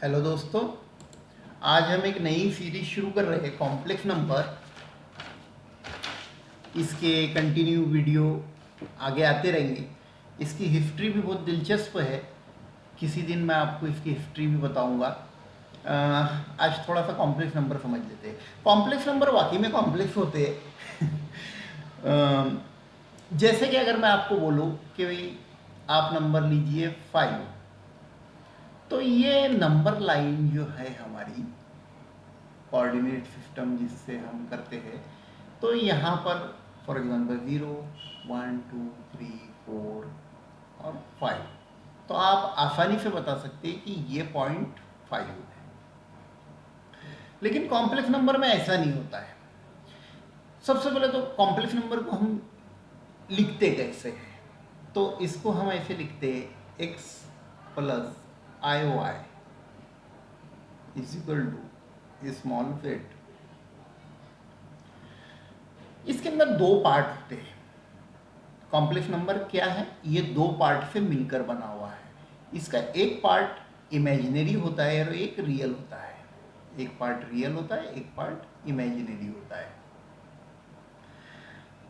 Hello दोस्तों, आज हम एक नई सीरीज शुरू कर रहे हैं कॉम्प्लेक्स नंबर। इसके कंटिन्यू वीडियो आगे आते रहेंगे। इसकी हिस्ट्री भी बहुत दिलचस्प है। किसी दिन मैं आपको इसकी हिस्ट्री भी बताऊंगा। आज थोड़ा सा कॉम्प्लेक्स नंबर समझ लेते हैं। कॉम्प्लेक्स नंबर वाकई में कॉम्प्लेक्स होते हैं। जैसे कि अगर मैं आपको बोलूं कि भाई आप नंबर लीजिए 5, तो ये नंबर लाइन जो है हमारी कोऑर्डिनेट सिस्टम जिससे हम करते हैं, तो यहाँ पर फॉर एग्जांपल 0, 1, 2, 3, 4 और 5, तो आप आसानी से बता सकते हैं कि ये पॉइंट 5 है। लेकिन कॉम्प्लेक्स नंबर में ऐसा नहीं होता है। सबसे पहले तो कॉम्प्लेक्स नंबर को हम लिखते कैसे हैं, तो इसको हम ऐसे लिखते हैं x plus i y is equal to small z। इसके अंदर दो पार्ट होते हैं। कॉम्प्लेक्स नंबर क्या है? ये दो पार्ट से मिलकर बना हुआ है। इसका एक पार्ट इमेजिनरी होता है और एक रियल होता है। एक पार्ट रियल होता है, एक पार्ट इमेजिनरी होता है।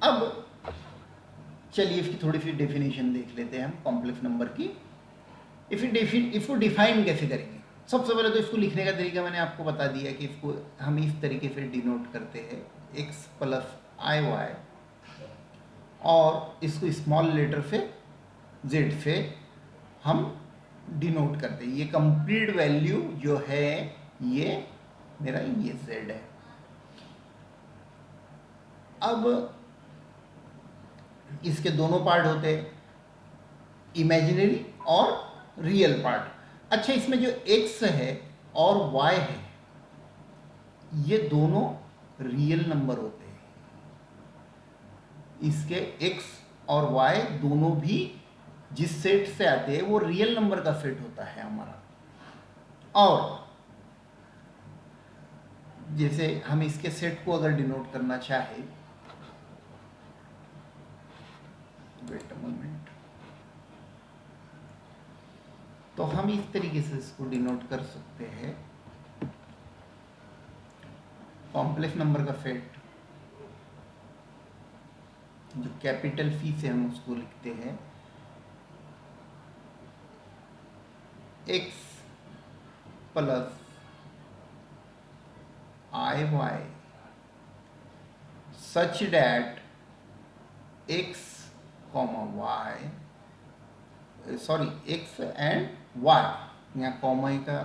अब चलिए इसकी थोड़ी सी डेफिनेशन देख लेते हैं हम कॉम्प्लेक्स नंबर की। इसको डिफाइन कैसे करेंगे? सबसे पहले तो इसको लिखने का तरीका मैंने आपको बता दिया कि इसको हम इस तरीके से डिनोट करते हैं, x प्लस आई वाई, और इसको स्मॉल लेटर से z से हम डिनोट करते हैं। ये कंप्लीट वैल्यू जो है ये मेरा ये z है। अब इसके दोनों पार्ट होते हैं, इमेजिनरी और रियल पार्ट। अच्छा, इसमें जो x है और y है ये दोनों रियल नंबर होते हैं। इसके x और y दोनों भी जिस सेट से आते हैं वो रियल नंबर का सेट होता है हमारा। और जैसे हम इसके सेट को अगर डिनोट करना चाहे, वेट अ मोमेंट, तो हम इस तरीके से इसको डिनोट कर सकते हैं। कॉम्प्लेक्स नंबर का सेट जो कैपिटल फी से हम उसको लिखते हैं, x plus i y such that x comma y, sorry x and y, यहाँ कॉमा का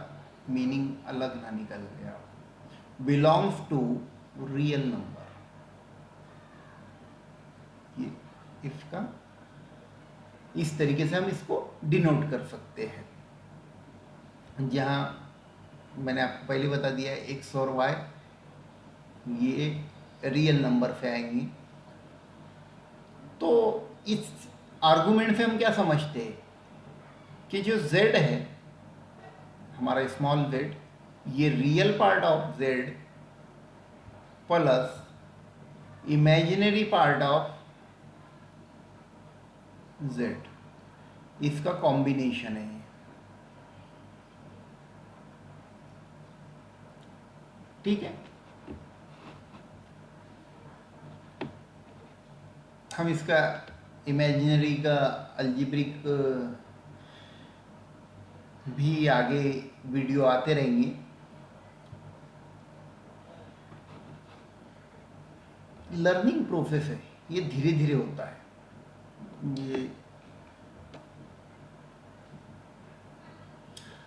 मीनिंग अलग ना निकल गया, बिलोंग्स टू रियल नंबर। ये इसका इस तरीके से हम इसको डिनोट कर सकते हैं। जहाँ मैंने आपको पहले बता दिया है x और y ये रियल नंबर से आएंगी। तो इस आर्गुमेंट से हम क्या समझते हैं कि जो z है हमारा स्मॉल z, ये real part of z plus imaginary part of z, इसका कॉम्बिनेशन है। ठीक है, हम इसका इमेजिनरी का अलजेब्रिक भी आगे वीडियो आते रहेंगे। लर्निंग प्रोसेस है, ये धीरे धीरे होता है ये।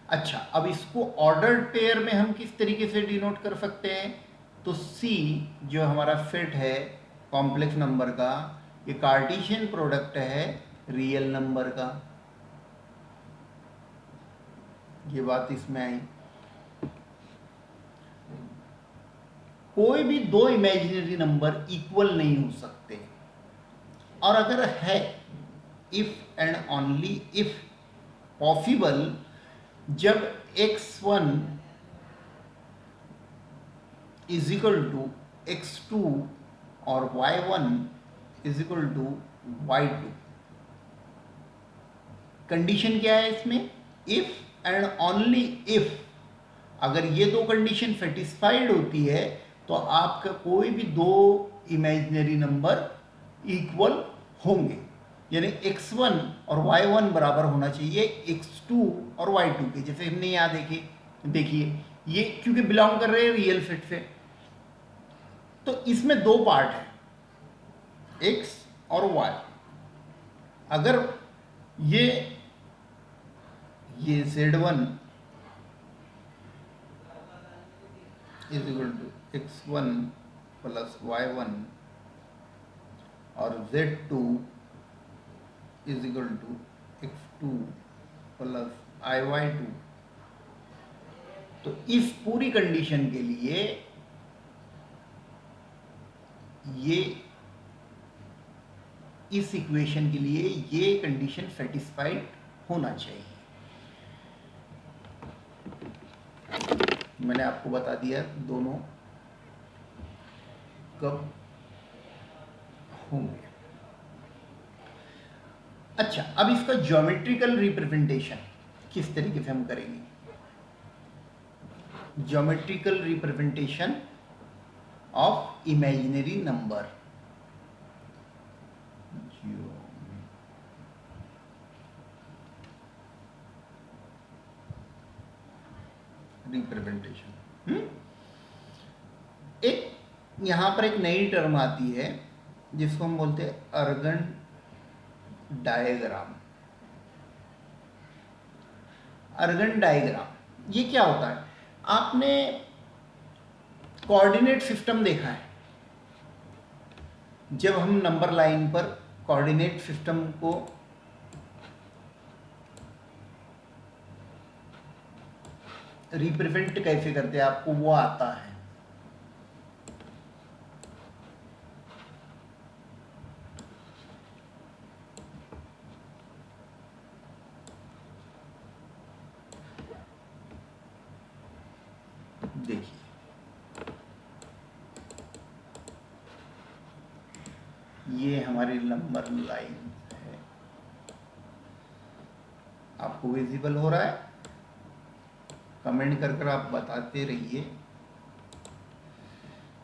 अच्छा, अब इसको ऑर्डर्ड पेयर में हम किस तरीके से डिनोट कर सकते हैं? तो C जो हमारा सेट है कॉम्प्लेक्स नंबर का, ये कार्टेशियन प्रोडक्ट है रियल नंबर का। ये बात इसमें आई। कोई भी दो इमेजिनरी नंबर इक्वल नहीं हो सकते, और अगर है, if and only if possible, जब x1 is equal to x2 और y1 is equal to y2। Condition क्या है इसमें? इफ एंड ओनली इफ अगर ये दो कंडीशन सेटिस्फाइड होती है तो आपका कोई भी दो इमेजिनरी नंबर इक्वल होंगे, यानी x1 और y1 बराबर होना चाहिए x2 और y2 के। जैसे हमने यहाँ देखिए ये क्योंकि बिलोंग कर रहे हैं रियल सेट से, तो इसमें दो पार्ट है x और y। अगर ये z1 is equal to x1 plus y1 और z2 is equal to x2 plus iy2, तो इस पूरी कंडीशन के लिए ये इस इक्वेशन के लिए ये कंडीशन सेटिस्फाइड होना चाहिए। मैंने आपको बता दिया दोनों कब होंगे। अच्छा, अब इसका ज्योमेट्रिकल रिप्रेजेंटेशन किस तरीके से हम करेंगे? Geometrical representation of imaginary number, representation. एक यहां पर एक नई टर्म आती है जिसको हम बोलते हैं अर्गन डायग्राम। अर्गन डायग्राम ये क्या होता है? आपने कोऑर्डिनेट सिस्टम देखा है, जब हम नंबर लाइन पर कोऑर्डिनेट सिस्टम को रिप्रेजेंट कैसे करते हैं, आपको वो आता है। देखिए ये हमारी नंबर लाइन है, आपको विजिबल हो रहा है? कमेंट कर आप बताते रहिए।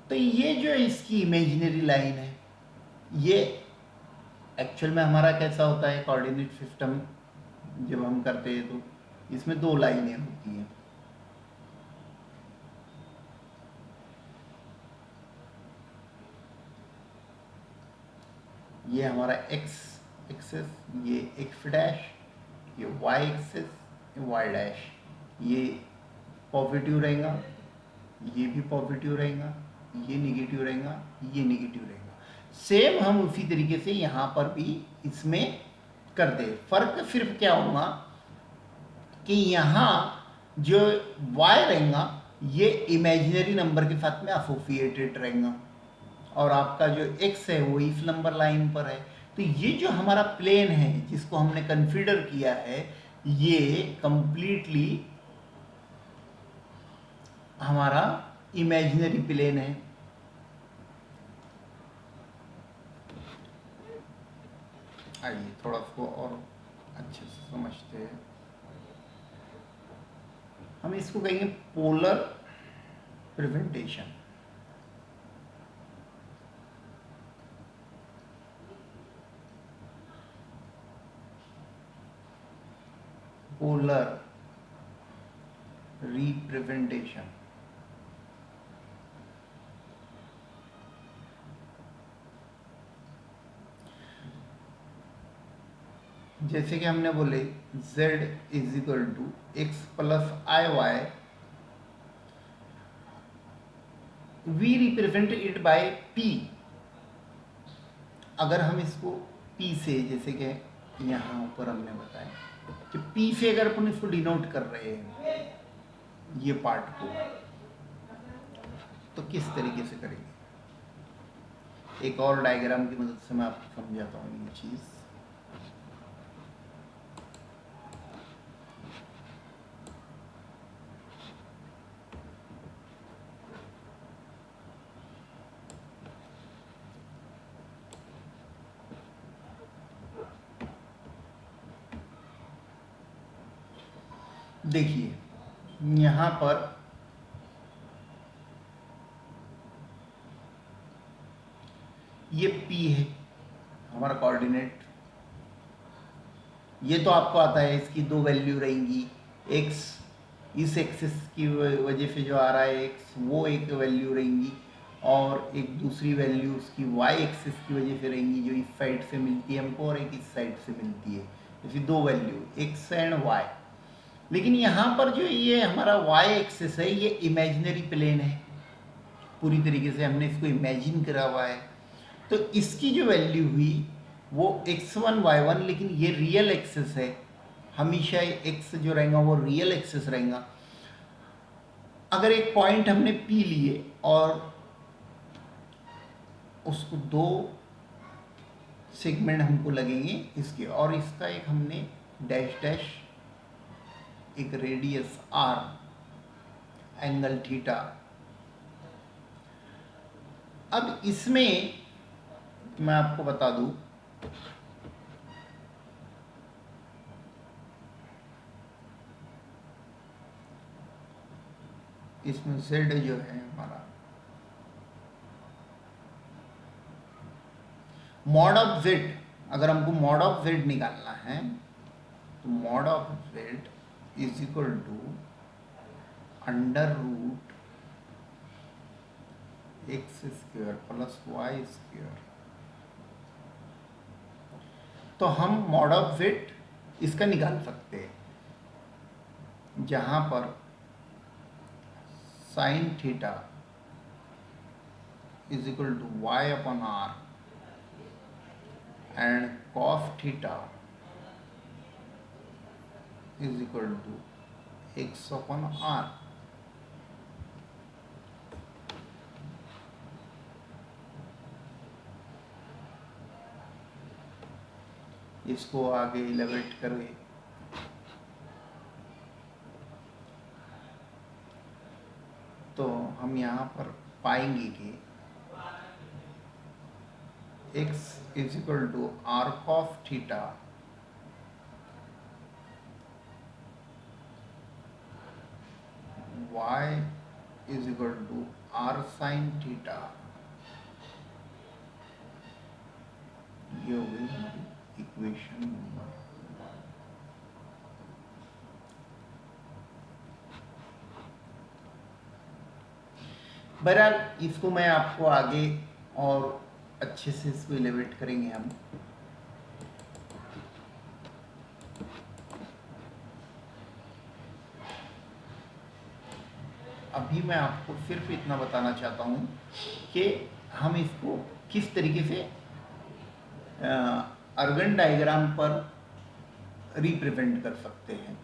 तो ये जो इसकी इमेजिनरी लाइन है, ये एक्चुअल में हमारा कैसा होता है कोऑर्डिनेट सिस्टम जब हम करते हैं तो इसमें दो लाइनें होती हैं। ये हमारा x एक्सिस, ये x डैश, ये y एक्सिस, ये y डैश। ये पॉजिटिव रहेगा, ये भी पॉजिटिव रहेगा, ये निगेटिव रहेगा, ये निगेटिव रहेगा। सेम हम उसी तरीके से यहाँ पर भी इसमें करते हैं। फर्क सिर्फ क्या होगा कि यहाँ जो y रहेगा ये इमेजिनरी नंबर के साथ में एसोसिएटेड रहेगा और आपका जो x है वो इस नंबर लाइन पर है। तो ये जो हमारा प्लेन है जिसको हमने कंसीडर किया है, ये कंप्लीटली हमारा इमेजिनरी प्लेन है। आइए थोड़ा इसको और अच्छे से समझते हैं। हम इसको कहेंगे पोलर प्रेजेंटेशन। Polar representation. जैसे कि हमने बोले z is equal to x plus i y, we represent it by p। अगर हम इसको p से, जैसे कि यहाँ ऊपर हमने बताया कि p से अगर अपन इसको डिनोट कर रहे हैं ये पार्ट को, तो किस तरीके से करेंगे? एक और डायग्राम की मदद से मैं आपको समझाता हूँ ये चीज़। देखिए यहाँ पर ये P है हमारा कोऑर्डिनेट, ये तो आपको आता है, इसकी दो वैल्यू रहेंगी, x इस एक्सिस की वजह से जो आ रहा है x वो एक वैल्यू रहेंगी, और एक दूसरी वैल्यू उसकी y एक्सिस की वजह से रहेंगी जो इस साइड से मिलती है हमको और एक इस साइड से मिलती है, ऐसी दो वैल्यू x एंड y। लेकिन यहाँ पर जो ये हमारा y एक्सिस है ये इमेजिनरी प्लेन है, पूरी तरीके से हमने इसको इमेजिन करा हुआ है, तो इसकी जो वैल्यू हुई वो x1 y1, लेकिन ये रियल एक्सिस है, हमेशा x जो रहेगा वो रियल एक्सिस रहेगा। अगर एक पॉइंट हमने P लिए और उसको दो सेगमेंट हमको लगेंगे इसके, और इसका एक हमने डैश डैश एक रेडियस r, एंगल थीटा। अब इसमें मैं आपको बता दूं, इसमें z जो है हमारा मॉड ऑफ z, अगर हमको मॉड ऑफ z निकालना है तो mod of z is equal to under root x square plus y square. तो हम मॉड ऑफ z इसका निकाल सकते हैं, जहां पर sine theta is equal to y upon r and cos theta is equal to x upon r. इसको आगे इलेवेट करें तो हम यहाँ पर पाएंगे कि x is equal to r cos theta y is equal to r sine theta. ये हो गई हमारी इक्वेशन नंबर 1। बहरहाल इसको मैं आपको आगे और अच्छे से इसको इलेवेट करेंगे हम। अभी मैं आपको सिर्फ इतना बताना चाहता हूँ कि हम इसको किस तरीके से अर्गन डायग्राम पर रिप्रेजेंट कर सकते हैं,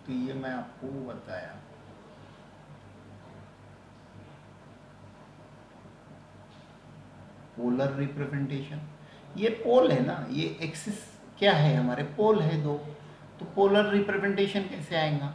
तो ये मैं आपको बताया। पोलर रिप्रेजेंटेशन, ये पोल है ना, ये एक्सिस क्या है हमारे, पोल है दो, तो पोलर रिप्रेजेंटेशन कैसे आएगा?